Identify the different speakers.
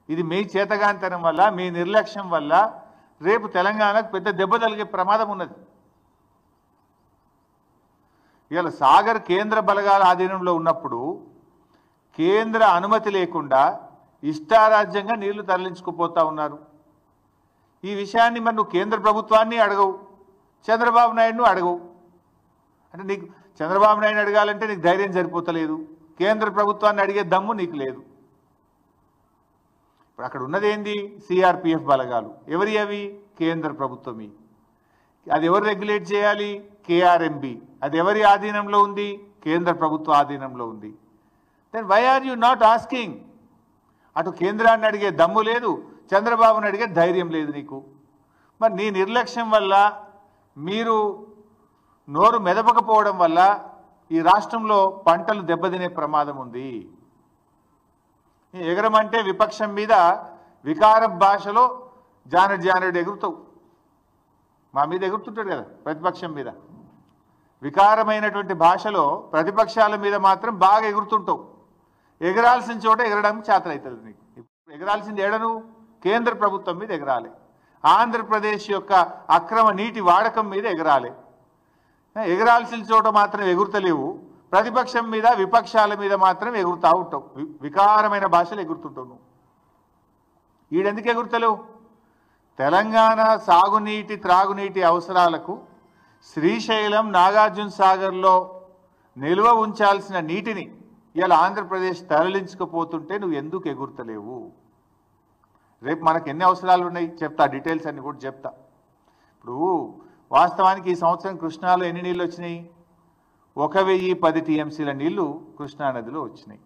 Speaker 1: ఇది మీ చేతగాంతనం వల్ల, మీ నిర్లక్ష్యం వల్ల రేపు తెలంగాణకు పెద్ద దెబ్బ తగిలే ప్రమాదం ఉన్నది. ఇవాళ సాగర్ కేంద్ర బలగాల ఆధీనంలో ఉన్నప్పుడు కేంద్ర అనుమతి లేకుండా ఇష్టారాజ్యంగా నీళ్లు తరలించుకుపోతా ఉన్నారు. ఈ విషయాన్ని మరి నువ్వు కేంద్ర ప్రభుత్వాన్ని అడగవు, చంద్రబాబు నాయుడును అడగవు. అంటే నీకు చంద్రబాబు నాయుడు అడగాలంటే నీకు ధైర్యం సరిపోతలేదు, కేంద్ర ప్రభుత్వాన్ని అడిగే దమ్ము నీకు లేదు. ఇప్పుడు అక్కడ ఉన్నది ఏంది? సిఆర్పిఎఫ్ బలగాలు. ఎవరి అవి? కేంద్ర ప్రభుత్వమి. అది ఎవరు రెగ్యులేట్ చేయాలి? కేఆర్ఎంబి. అది ఎవరి ఆధీనంలో ఉంది? కేంద్ర ప్రభుత్వ ఆధీనంలో ఉంది. Then why are you not asking? అటు కేంద్రాన్ని అడిగే దమ్ము లేదు, చంద్రబాబుని అడిగే ధైర్యం లేదు నీకు. మరి నీ నిర్లక్ష్యం వల్ల, మీరు నోరు మెదపకపోవడం వల్ల ఈ రాష్ట్రంలో పంటలు దెబ్బతినే ప్రమాదం ఉంది. ఎగరమంటే విపక్షం మీద వికార భాషలో జానడు ఎగురుతావు. మా మీద ఎగురుతుంటాడు కదా ప్రతిపక్షం మీద. వికారమైనటువంటి భాషలో ప్రతిపక్షాల మీద మాత్రం బాగా ఎగురుతుంటావు. ఎగరాల్సిన చోట ఎగరడానికి చేతనవుతుంది నీకు. ఎగరాల్సింది ఏడను? కేంద్ర ప్రభుత్వం మీద ఎగరాలి. ఆంధ్రప్రదేశ్ యొక్క అక్రమ నీటి వాడకం మీద ఎగరాలి. ఎగరాల్సిన చోట మాత్రం ఎగురుతలేవు, ప్రతిపక్షం మీద విపక్షాల మీద మాత్రం ఎగురుతా ఉంటావు. వికారమైన భాషలు ఎగురుతుంటావు నువ్వు. ఈడెందుకు ఎగురుతలేవు? తెలంగాణ సాగునీటి త్రాగునీటి అవసరాలకు శ్రీశైలం నాగార్జున సాగర్లో నిల్వ ఉంచాల్సిన నీటిని ఇలా ఆంధ్రప్రదేశ్ తరలించుకుపోతుంటే నువ్వు ఎందుకు ఎగురుతలేవు? రేపు మనకు ఎన్ని అవసరాలు ఉన్నాయి చెప్తా, డీటెయిల్స్ అన్ని కూడా చెప్తా. ఇప్పుడు వాస్తవానికి ఈ సంవత్సరం కృష్ణాలో ఎన్ని నీళ్ళు వచ్చినాయి? 1010 టీఎంసీల నీళ్లు కృష్ణానదిలో వచ్చినాయి.